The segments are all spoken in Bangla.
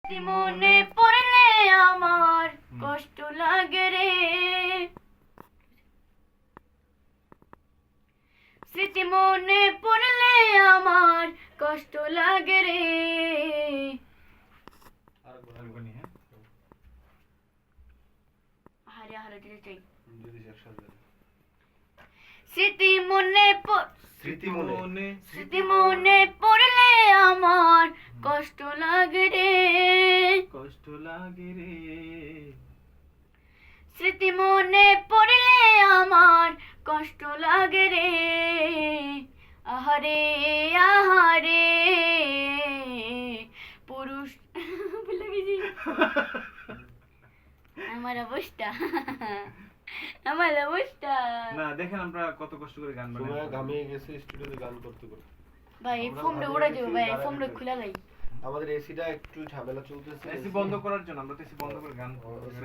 মনে পড়লে আমার কষ্ট লাগে রে, স্মৃতি মনে পড়লে আমার কষ্ট লাগে রে। স্মৃতি মনে স্মৃতি মনে পড়লে আমার কষ্ট লাগে রে, কষ্ট লাগে রে। স্মৃতি মনে পড়লে আমার কষ্ট লাগে রে। আহারে আহারে পুরুষ ভুলে গেছি আমার অবস্থা, আমার অবস্থা। না দেখেন আমরা কত কষ্ট করে গান বানাই, সময় ঘামিয়ে গেছে স্টুডিওতে গান করতে করতে। ভাই ফোনটা উড়াই দেবো ভাই, ফোনটা খুলে লাই। আমাদের এসিটা একটু ঝামেলা চলতেছে, এসি বন্ধ করার জন্য আমরা তো এসি বন্ধ করে গান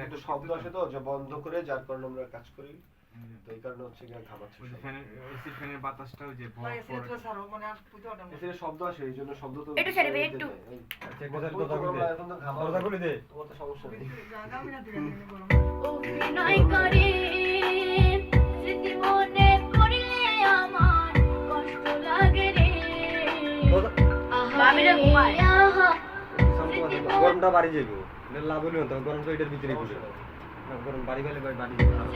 একটু শব্দ আসে তো, যে বন্ধ করে যার কারণে আমরা কাজ করি, তো এই কারণে হচ্ছে গিয়ে ঘামাচ্ছে। এসি ফ্যানের বাতাসটাও যে এসির শব্দ আসে, এই জন্য শব্দ তো একটু ছেড়ে ভাই, একটু কথা বলে দে, তোমার তো সমস্যা নেই। অভিনয় করে স্মৃতি মনে পড়লে আমার কষ্ট লাগে রে। আহারে আহা গরমটা বাড়ি যাইব, লাভ হইল গরম তো এটার ভিতরে গরম বাড়ি গেলে বাড়ি